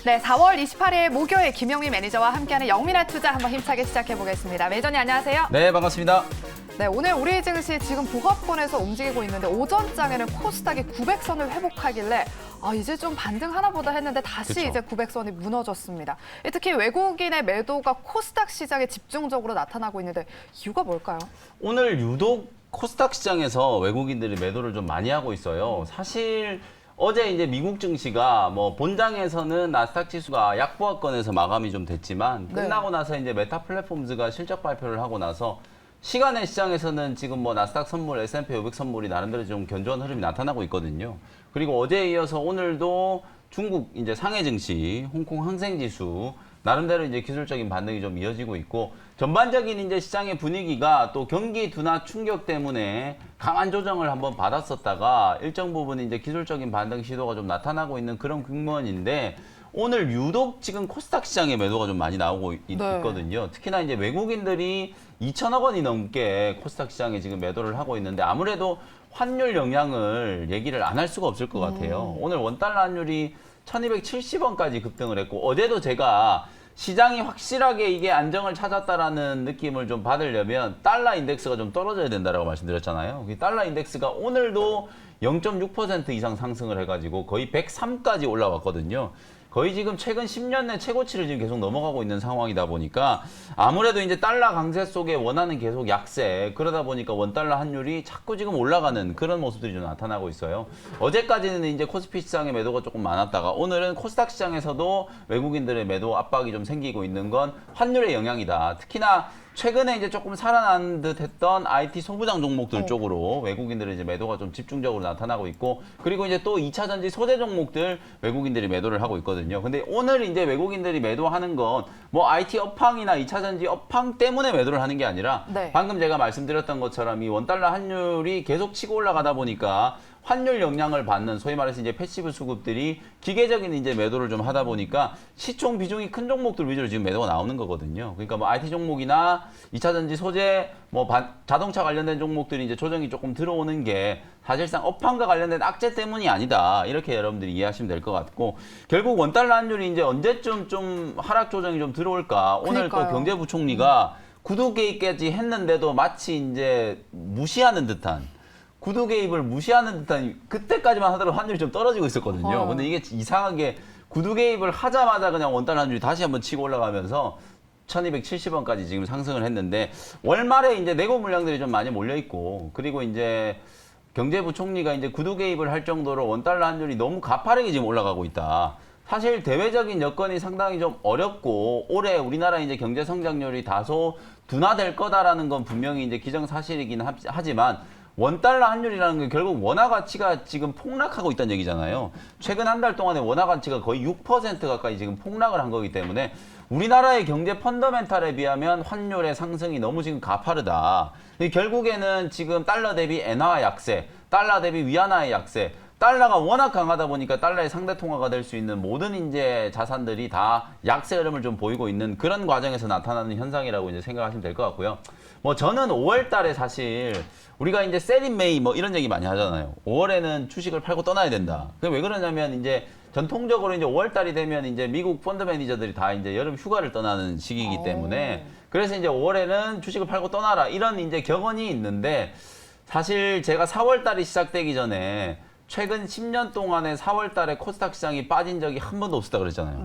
네, 4월 28일 목요일 김영미 매니저와 함께하는 영미나 투자 한번 힘차게 시작해보겠습니다. 매니저님 안녕하세요. 네, 반갑습니다. 네, 오늘 우리 증시 지금 보합권에서 움직이고 있는데 오전장에는 코스닥이 900선을 회복하길래 이제 좀 반등하나 보다 했는데 다시 그쵸. 이제 900선이 무너졌습니다. 특히 외국인의 매도가 코스닥 시장에 집중적으로 나타나고 있는데 이유가 뭘까요? 오늘 유독 코스닥 시장에서 외국인들이 매도를 좀 많이 하고 있어요. 사실 어제 이제 미국 증시가 뭐 본장에서는 나스닥 지수가 약보합권에서 마감이 좀 됐지만 끝나고 나서 이제 메타 플랫폼즈가 실적 발표를 하고 나서 시간의 시장에서는 지금 뭐 나스닥 선물, S&P 500 선물이 나름대로 좀 견조한 흐름이 나타나고 있거든요. 그리고 어제에 이어서 오늘도 중국 이제 상해 증시, 홍콩 항생 지수 나름대로 이제 기술적인 반등이 좀 이어지고 있고 전반적인 이제 시장의 분위기가 또 경기 둔화 충격 때문에 강한 조정을 한번 받았었다가 일정 부분 이제 기술적인 반등 시도가 좀 나타나고 있는 그런 국면인데 오늘 유독 지금 코스닥 시장에 매도가 좀 많이 나오고 있거든요. 특히나 이제 외국인들이 2천억 원이 넘게 코스닥 시장에 지금 매도를 하고 있는데 아무래도 환율 영향을 얘기를 안 할 수가 없을 것 같아요. 오늘 원달러 환율이 1270원까지 급등을 했고 어제도 제가 시장이 확실하게 이게 안정을 찾았다라는 느낌을 좀 받으려면 달러 인덱스가 좀 떨어져야 된다라고 말씀드렸잖아요. 달러 인덱스가 오늘도 0.6% 이상 상승을 해가지고 거의 103까지 올라왔거든요. 거의 지금 최근 10년 내 최고치를 지금 계속 넘어가고 있는 상황이다 보니까 아무래도 이제 달러 강세 속에 원화는 계속 약세, 그러다 보니까 원달러 환율이 자꾸 지금 올라가는 그런 모습들이 좀 나타나고 있어요. 어제까지는 이제 코스피 시장의 매도가 조금 많았다가 오늘은 코스닥 시장에서도 외국인들의 매도 압박이 좀 생기고 있는 건 환율의 영향이다. 특히나 최근에 이제 조금 살아난 듯 했던 IT 소부장 종목들 쪽으로 외국인들의 이제 매도가 좀 집중적으로 나타나고 있고 그리고 이제 또 2차 전지 소재 종목들 외국인들이 매도를 하고 있거든요. 근데 오늘 이제 외국인들이 매도하는 건 뭐 IT 업황이나 2차 전지 업황 때문에 매도를 하는 게 아니라 방금 제가 말씀드렸던 것처럼 이 원달러 환율이 계속 치고 올라가다 보니까 환율 영향을 받는 소위 말해서 이제 패시브 수급들이 기계적인 이제 매도를 좀 하다 보니까 시총 비중이 큰 종목들 위주로 지금 매도가 나오는 거거든요. 그러니까 뭐 IT 종목이나 2차 전지 소재, 뭐 자동차 관련된 종목들이 이제 조정이 조금 들어오는 게 사실상 업황과 관련된 악재 때문이 아니다. 이렇게 여러분들이 이해하시면 될 것 같고 결국 원달러 환율이 이제 언제쯤 좀 하락 조정이 좀 들어올까? 오늘 또 경제부총리가 구두 개입까지 했는데도 마치 이제 무시하는 듯한 구두 개입을 무시하는 듯한 그때까지만 하더라도 환율이 좀 떨어지고 있었거든요. 근데 이게 이상하게 구두 개입을 하자마자 그냥 원달러 환율이 다시 한번 치고 올라가면서 1270원까지 지금 상승을 했는데 월말에 이제 내고 물량들이 좀 많이 몰려 있고 그리고 이제 경제부총리가 이제 구두 개입을 할 정도로 원달러 환율이 너무 가파르게 지금 올라가고 있다. 사실 대외적인 여건이 상당히 좀 어렵고 올해 우리나라 이제 경제 성장률이 다소 둔화될 거다라는 건 분명히 이제 기정사실이긴 하지만 원달러 환율이라는 게 결국 원화 가치가 지금 폭락하고 있다는 얘기잖아요. 최근 한 달 동안에 원화 가치가 거의 6% 가까이 지금 폭락을 한 거기 때문에 우리나라의 경제 펀더멘탈에 비하면 환율의 상승이 너무 지금 가파르다. 결국에는 지금 달러 대비 엔화 약세, 달러 대비 위안화의 약세, 달러가 워낙 강하다 보니까 달러의 상대 통화가 될 수 있는 모든 이제 자산들이 다 약세 흐름을 좀 보이고 있는 그런 과정에서 나타나는 현상이라고 이제 생각하시면 될 것 같고요. 뭐 저는 5월 달에 사실 우리가 이제 셀인 메이 뭐 이런 얘기 많이 하잖아요. 5월에는 주식을 팔고 떠나야 된다. 그게 왜 그러냐면 이제 전통적으로 이제 5월 달이 되면 이제 미국 펀드 매니저들이 다 이제 여름 휴가를 떠나는 시기이기 때문에 그래서 이제 5월에는 주식을 팔고 떠나라 이런 이제 격언이 있는데 사실 제가 4월 달이 시작되기 전에 최근 10년 동안에 4월 달에 코스닥 시장이 빠진 적이 한 번도 없었다 그랬잖아요.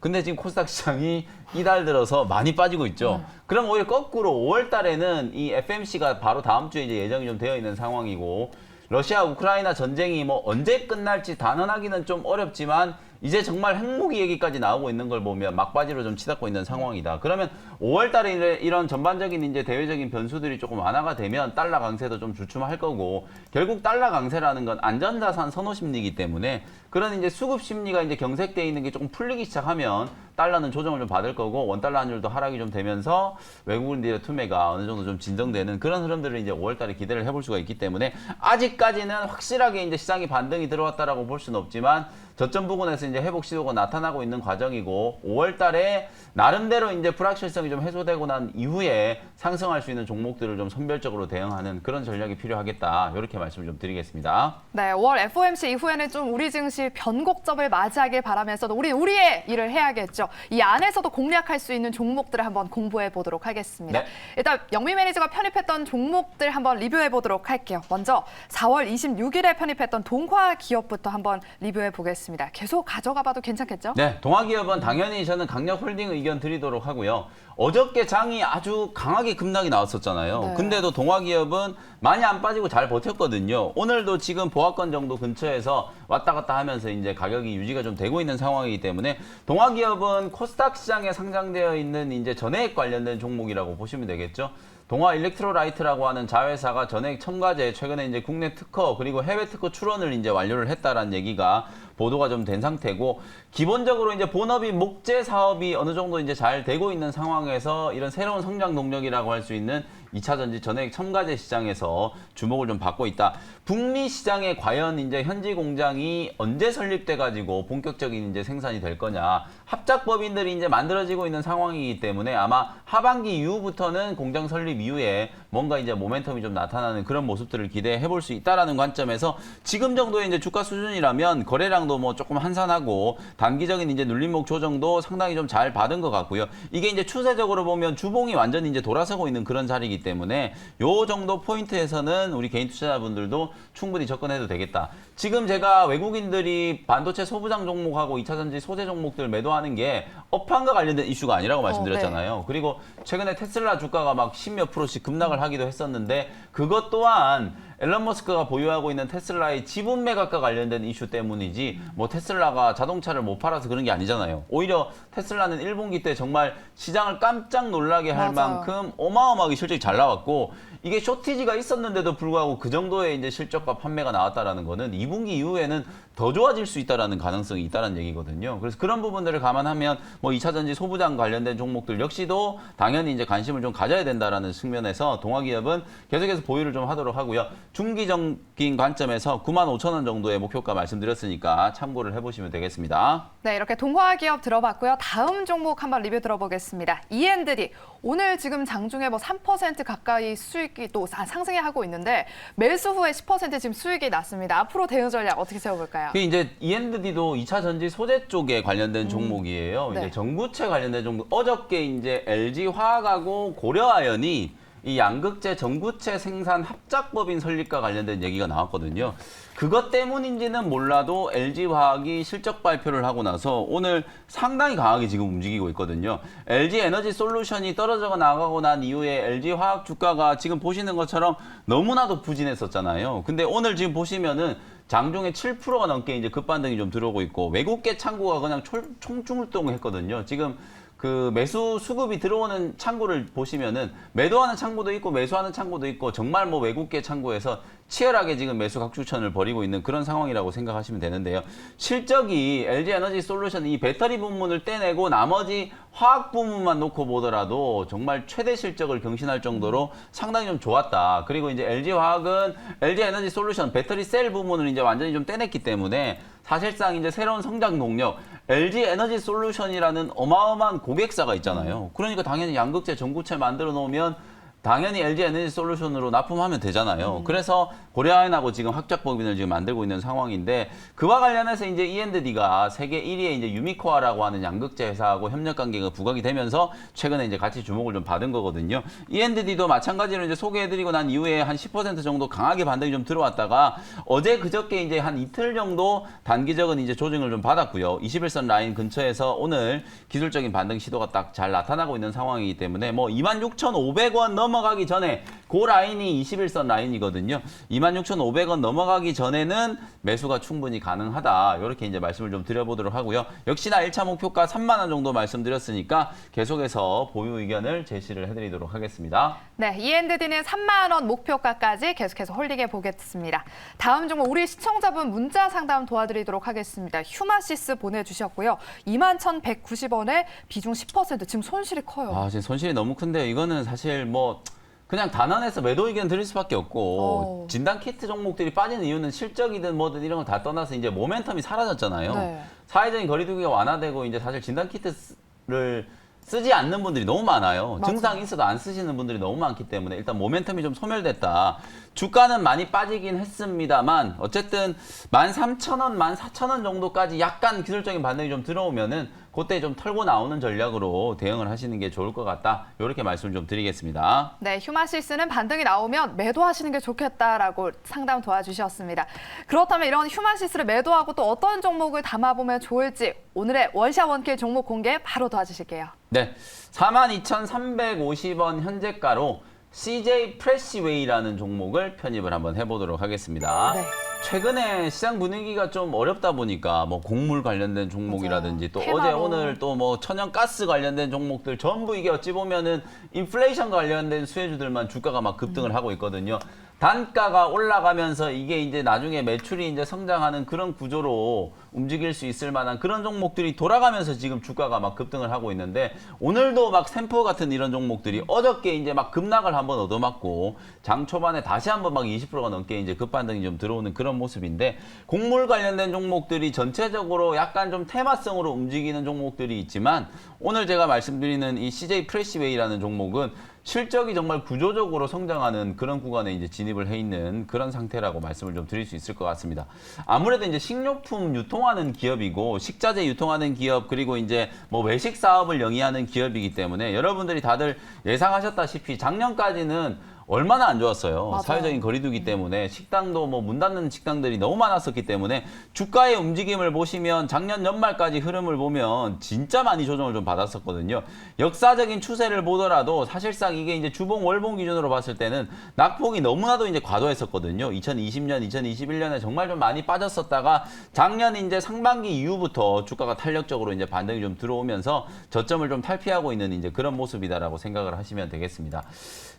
근데 지금 코스닥 시장이 이달 들어서 많이 빠지고 있죠. 그럼 오히려 거꾸로 5월 달에는 이 FMC가 바로 다음 주에 이제 예정이 좀 되어 있는 상황이고 러시아 우크라이나 전쟁이 뭐 언제 끝날지 단언하기는 좀 어렵지만 이제 정말 핵무기 얘기까지 나오고 있는 걸 보면 막바지로 좀 치닫고 있는 상황이다. 그러면 5월 달에 이런 전반적인 이제 대외적인 변수들이 조금 완화가 되면 달러 강세도 좀 주춤할 거고 결국 달러 강세라는 건 안전자산 선호 심리이기 때문에 그런 이제 수급 심리가 이제 경색돼 있는 게 조금 풀리기 시작하면 달러는 조정을 좀 받을 거고 원달러 환율도 하락이 좀 되면서 외국인들의 투매가 어느 정도 좀 진정되는 그런 흐름들을 이제 5월 달에 기대를 해볼 수가 있기 때문에 아직까지는 확실하게 이제 시장이 반등이 들어왔다라고 볼 수는 없지만 저점 부근에서 이제 회복 시도가 나타나고 있는 과정이고 5월 달에 나름대로 이제 불확실성이 좀 해소되고 난 이후에 상승할 수 있는 종목들을 좀 선별적으로 대응하는 그런 전략이 필요하겠다. 이렇게 말씀을 좀 드리겠습니다. 네, 5월 FOMC 이후에는 좀 우리 증시 다시 변곡점을 맞이하길 바라면서도 우리의 일을 해야겠죠. 이 안에서도 공략할 수 있는 종목들을 한번 공부해 보도록 하겠습니다. 네. 일단 영미 매니저가 편입했던 종목들 한번 리뷰해 보도록 할게요. 먼저 4월 26일에 편입했던 동화기업부터 한번 리뷰해 보겠습니다. 계속 가져가 봐도 괜찮겠죠? 네, 동아기업은 당연히 저는 강력홀딩 의견 드리도록 하고요. 어저께 장이 아주 강하게 급락이 나왔었잖아요. 네. 근데도 동아기업은 많이 안 빠지고 잘 버텼거든요. 오늘도 지금 보합권 정도 근처에서 왔다 갔다 하면서 이제 가격이 유지가 좀 되고 있는 상황이기 때문에 동아기업은 코스닥 시장에 상장되어 있는 이제 전해액 관련된 종목이라고 보시면 되겠죠. 동아 일렉트로라이트라고 하는 자회사가 전액 첨가제 최근에 이제 국내 특허 그리고 해외 특허 출원을 이제 완료를 했다라는 얘기가 보도가 좀 된 상태고, 기본적으로 이제 본업이 목재 사업이 어느 정도 이제 잘 되고 있는 상황에서 이런 새로운 성장 동력이라고 할 수 있는 2차 전지 전액 첨가제 시장에서 주목을 좀 받고 있다. 북미 시장에 과연 이제 현지 공장이 언제 설립돼 가지고 본격적인 이제 생산이 될 거냐. 합작법인들이 이제 만들어지고 있는 상황이기 때문에 아마 하반기 이후부터는 공장 설립 이후에 뭔가 이제 모멘텀이 좀 나타나는 그런 모습들을 기대해 볼 수 있다라는 관점에서 지금 정도의 이제 주가 수준이라면 거래량도 뭐 조금 한산하고 단기적인 이제 눌림목 조정도 상당히 좀 잘 받은 것 같고요. 이게 이제 추세적으로 보면 주봉이 완전히 이제 돌아서고 있는 그런 자리이기 때문에 요 정도 포인트에서는 우리 개인 투자자분들도 충분히 접근해도 되겠다. 지금 제가 외국인들이 반도체 소부장 종목하고 2차 전지 소재 종목들 매도하는 게 업황과 관련된 이슈가 아니라고 말씀드렸잖아요. 네. 그리고 최근에 테슬라 주가가 막 10몇 %씩 급락을 하기도 했었는데 그것 또한 앨런 머스크가 보유하고 있는 테슬라의 지분 매각과 관련된 이슈 때문이지 뭐 테슬라가 자동차를 못 팔아서 그런 게 아니잖아요. 오히려 테슬라는 1분기 때 정말 시장을 깜짝 놀라게 할 맞아요. 만큼 어마어마하게 실적이 잘 나왔고, 이게 쇼티지가 있었는데도 불구하고 그 정도의 이제 실적과 판매가 나왔다라는 거는 2분기 이후에는 더 좋아질 수 있다라는 가능성이 있다는 얘기거든요. 그래서 그런 부분들을 감안하면 뭐 2차 전지 소부장 관련된 종목들 역시도 당연히 이제 관심을 좀 가져야 된다라는 측면에서 동아기업은 계속해서 보유를 좀 하도록 하고요. 중기적인 관점에서 95,000원 정도의 목표가 말씀드렸으니까 참고를 해보시면 되겠습니다. 네, 이렇게 동화기업 들어봤고요. 다음 종목 한번 리뷰 들어보겠습니다. E&D. 오늘 지금 장중에 뭐 3% 가까이 수익이 또 상승해 하고 있는데 매수 후에 10% 지금 수익이 났습니다. 앞으로 대응 전략 어떻게 세워볼까요? 그 이제 E&D도 2차 전지 소재 쪽에 관련된 종목이에요. 네. 이제 전구체 관련된 종목. 어저께 이제 LG 화학하고 고려아연이 이 양극재 전구체 생산 합작법인 설립과 관련된 얘기가 나왔거든요. 그것 때문인지는 몰라도 LG화학이 실적 발표를 하고 나서 오늘 상당히 강하게 지금 움직이고 있거든요. LG에너지솔루션이 떨어져 나가고 난 이후에 LG화학 주가가 지금 보시는 것처럼 너무나도 부진했었잖아요. 근데 오늘 지금 보시면은 장중에 7%가 넘게 이제 급반등이 좀 들어오고 있고, 외국계 창구가 그냥 총출동했거든요. 지금 그 매수 수급이 들어오는 창구를 보시면은 매도하는 창구도 있고 매수하는 창구도 있고, 정말 뭐 외국계 창구에서 치열하게 지금 매수 각축천을 벌이고 있는 그런 상황이라고 생각하시면 되는데요. 실적이 LG에너지솔루션 이 배터리 부문을 떼내고 나머지 화학 부문만 놓고 보더라도 정말 최대 실적을 경신할 정도로 상당히 좀 좋았다. 그리고 이제 LG화학은 LG에너지솔루션 배터리 셀 부문을 이제 완전히 좀 떼냈기 때문에 사실상 이제 새로운 성장 동력, LG에너지솔루션이라는 어마어마한 고객사가 있잖아요. 그러니까 당연히 양극재 전구체 만들어 놓으면 당연히 LG에너지솔루션으로 납품하면 되잖아요. 그래서 고려아연하고 지금 합작법인을 지금 만들고 있는 상황인데, 그와 관련해서 이제 E&D가 세계 1위의 이제 유미코아라고 하는 양극재 회사하고 협력 관계가 부각이 되면서 최근에 이제 같이 주목을 좀 받은 거거든요. E&D도 마찬가지로 이제 소개해드리고 난 이후에 한 10% 정도 강하게 반등이 좀 들어왔다가 어제 그저께 이제 한 이틀 정도 단기적인 이제 조정을 좀 받았고요. 21선 라인 근처에서 오늘 기술적인 반등 시도가 딱 잘 나타나고 있는 상황이기 때문에 뭐 26,500원 넘어가기 전에 그 라인이 21선 라인이거든요. 26,500원 넘어가기 전에는 매수가 충분히 가능하다. 이렇게 이제 말씀을 좀 드려보도록 하고요. 역시나 1차 목표가 3만 원 정도 말씀드렸으니까 계속해서 보유 의견을 제시를 해드리도록 하겠습니다. 네, E&D는 3만 원 목표가까지 계속해서 홀딩해 보겠습니다. 다음 종목 우리 시청자분 문자 상담 도와드리도록 하겠습니다. 휴마시스 보내주셨고요. 21,190원에 비중 10%. 지금 손실이 커요. 아, 지금 손실이 너무 큰데요. 이거는 사실 뭐 그냥 단안해서 매도 의견 드릴 수밖에 없고, 진단 키트 종목들이 빠지는 이유는 실적이든 뭐든 이런 걸 다 떠나서 이제 모멘텀이 사라졌잖아요. 네. 사회적인 거리두기가 완화되고 이제 사실 진단 키트를 쓰지 않는 분들이 너무 많아요. 맞아요. 증상이 있어도 안 쓰시는 분들이 너무 많기 때문에 일단 모멘텀이 좀 소멸됐다. 주가는 많이 빠지긴 했습니다만 어쨌든 13,000원, 14,000원 정도까지 약간 기술적인 반등이 좀 들어오면은 그때 좀 털고 나오는 전략으로 대응을 하시는 게 좋을 것 같다. 이렇게 말씀을 좀 드리겠습니다. 네, 휴마시스는 반등이 나오면 매도하시는 게 좋겠다라고 상담 도와주셨습니다. 그렇다면 이런 휴마시스를 매도하고 또 어떤 종목을 담아보면 좋을지 오늘의 원샷 원킬 종목 공개 바로 도와주실게요. 네, 42,350원 현재가로 CJ 프레시웨이라는 종목을 편입을 한번 해보도록 하겠습니다. 네. 최근에 시장 분위기가 좀 어렵다 보니까 뭐 곡물 관련된 종목이라든지 또 테마로. 어제 오늘 또 뭐 천연가스 관련된 종목들 전부 이게 어찌 보면은 인플레이션 관련된 수혜주들만 주가가 막 급등을 하고 있거든요. 단가가 올라가면서 이게 이제 나중에 매출이 이제 성장하는 그런 구조로 움직일 수 있을 만한 그런 종목들이 돌아가면서 지금 주가가 막 급등을 하고 있는데 오늘도 막 샘프 같은 이런 종목들이 어저께 이제 막 급락을 한번 얻어맞고 장 초반에 다시 한번 막 20%가 넘게 이제 급반등이 좀 들어오는 그런 모습인데 곡물 관련된 종목들이 전체적으로 약간 좀 테마성으로 움직이는 종목들이 있지만 오늘 제가 말씀드리는 이 CJ 프레시웨이라는 종목은 실적이 정말 구조적으로 성장하는 그런 구간에 이제 진입을 해 있는 그런 상태라고 말씀을 좀 드릴 수 있을 것 같습니다. 아무래도 이제 식료품 유통하는 기업이고 식자재 유통하는 기업 그리고 이제 뭐 외식 사업을 영위하는 기업이기 때문에 여러분들이 다들 예상하셨다시피 작년까지는 얼마나 안 좋았어요. 맞아요. 사회적인 거리두기 때문에 식당도 뭐 문 닫는 식당들이 너무 많았었기 때문에 주가의 움직임을 보시면 작년 연말까지 흐름을 보면 진짜 많이 조정을 좀 받았었거든요. 역사적인 추세를 보더라도 사실상 이게 이제 주봉 월봉 기준으로 봤을 때는 낙폭이 너무나도 이제 과도했었거든요. 2020년, 2021년에 정말 좀 많이 빠졌었다가 작년 이제 상반기 이후부터 주가가 탄력적으로 이제 반등이 좀 들어오면서 저점을 좀 탈피하고 있는 이제 그런 모습이다라고 생각을 하시면 되겠습니다.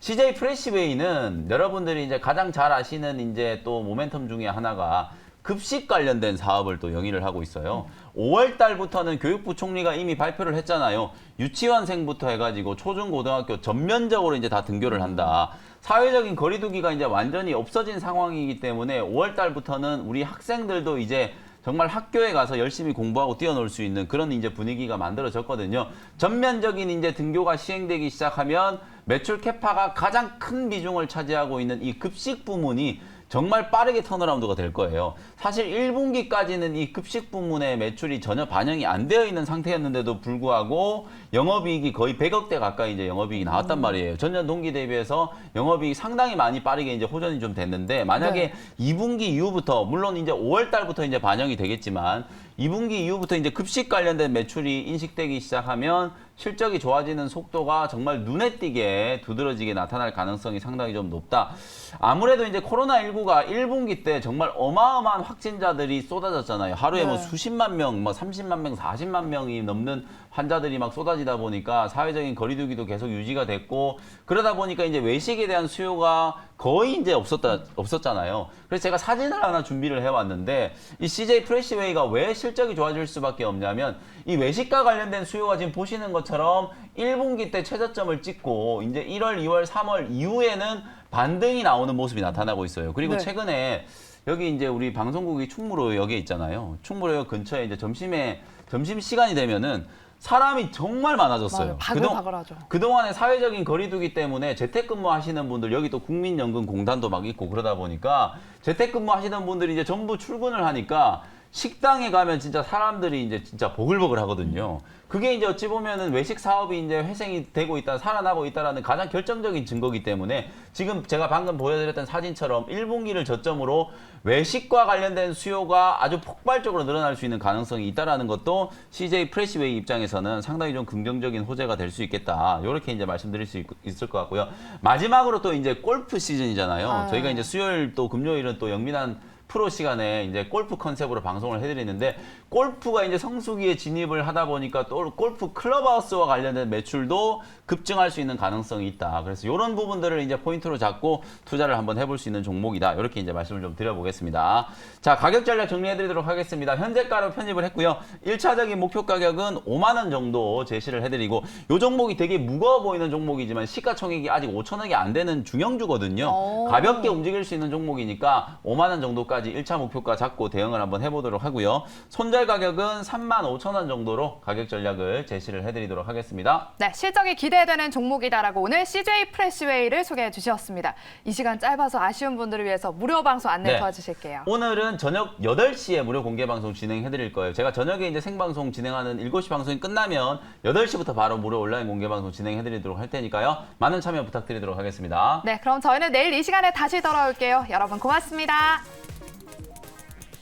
CJ 프레시웨이는 여러분들이 이제 가장 잘 아시는 이제 또 모멘텀 중에 하나가 급식 관련된 사업을 또 영위를 하고 있어요. 5월 달부터는 교육부 총리가 이미 발표를 했잖아요. 유치원생부터 해가지고 초중고등학교 전면적으로 이제 다 등교를 한다. 사회적인 거리두기가 이제 완전히 없어진 상황이기 때문에 5월 달부터는 우리 학생들도 이제 정말 학교에 가서 열심히 공부하고 뛰어놀 수 있는 그런 이제 분위기가 만들어졌거든요. 전면적인 이제 등교가 시행되기 시작하면 매출 캐파가 가장 큰 비중을 차지하고 있는 이 급식 부문이 정말 빠르게 턴어라운드가 될 거예요. 사실 1분기까지는 이 급식 부문의 매출이 전혀 반영이 안 되어 있는 상태였는데도 불구하고 영업이익이 거의 100억대 가까이 이제 영업이익이 나왔단 말이에요. 전년 동기 대비해서 영업이익이 상당히 많이 빠르게 이제 호전이 좀 됐는데 만약에 2분기 이후부터 물론 이제 5월 달부터 이제 반영이 되겠지만 2분기 이후부터 이제 급식 관련된 매출이 인식되기 시작하면 실적이 좋아지는 속도가 정말 눈에 띄게 두드러지게 나타날 가능성이 상당히 좀 높다. 아무래도 이제 코로나19가 1분기 때 정말 어마어마한 확진자들이 쏟아졌잖아요. 하루에 뭐 수십만 명, 뭐 30만 명, 40만 명이 넘는 환자들이 막 쏟아지다 보니까 사회적인 거리두기도 계속 유지가 됐고 그러다 보니까 이제 외식에 대한 수요가 거의 이제 없었잖아요. 그래서 제가 사진을 하나 준비를 해왔는데 이 CJ 프레시웨이가 왜 실적이 좋아질 수밖에 없냐면 이 외식과 관련된 수요가 지금 보시는 것처럼 1분기 때 최저점을 찍고 이제 1월, 2월, 3월 이후에는 반등이 나오는 모습이 나타나고 있어요. 그리고 네. 최근에 여기 이제 우리 방송국이 충무로역에 있잖아요. 충무로역 근처에 이제 점심 시간이 되면은 사람이 정말 많아졌어요. 맞아요. 바글바글하죠. 그동안에 사회적인 거리두기 때문에 재택근무 하시는 분들, 여기 또 국민연금공단도 막 있고 그러다 보니까 재택근무 하시는 분들이 이제 전부 출근을 하니까 식당에 가면 진짜 사람들이 이제 진짜 보글보글 하거든요. 그게 이제 어찌 보면은 외식 사업이 이제 회생이 되고 있다, 살아나고 있다라는 가장 결정적인 증거이기 때문에 지금 제가 방금 보여드렸던 사진처럼 1분기를 저점으로 외식과 관련된 수요가 아주 폭발적으로 늘어날 수 있는 가능성이 있다라는 것도 CJ 프레시웨이 입장에서는 상당히 좀 긍정적인 호재가 될 수 있겠다. 이렇게 이제 말씀드릴 수 있을 것 같고요. 마지막으로 또 이제 골프 시즌이잖아요. 저희가 이제 수요일 또 금요일은 또 영민한 프로 시간에 이제 골프 컨셉으로 방송을 해드리는데 골프가 이제 성수기에 진입을 하다 보니까 또 골프 클럽하우스와 관련된 매출도 급증할 수 있는 가능성이 있다. 그래서 이런 부분들을 이제 포인트로 잡고 투자를 한번 해볼 수 있는 종목이다. 이렇게 이제 말씀을 좀 드려보겠습니다. 자, 가격 전략 정리해드리도록 하겠습니다. 현재가로 편입을 했고요. 1차적인 목표 가격은 5만 원 정도 제시를 해드리고 이 종목이 되게 무거워 보이는 종목이지만 시가총액이 아직 5천억이 안 되는 중형주거든요. 가볍게 움직일 수 있는 종목이니까 5만 원 정도까지 10시까지 1차 목표가 잡고 대응을 한번 해보도록 하고요. 손절 가격은 35,000원 정도로 가격 전략을 제시를 해드리도록 하겠습니다. 네, 실적이 기대되는 종목이다라고 오늘 CJ 프레시웨이를 소개해 주셨습니다. 이 시간 짧아서 아쉬운 분들을 위해서 무료 방송 안내 네. 도와주실게요. 오늘은 저녁 8시에 무료 공개 방송 진행해드릴 거예요. 제가 저녁에 이제 생방송 진행하는 7시 방송이 끝나면 8시부터 바로 무료 온라인 공개 방송 진행해드리도록 할 테니까요. 많은 참여 부탁드리도록 하겠습니다. 네, 그럼 저희는 내일 이 시간에 다시 돌아올게요. 여러분 고맙습니다.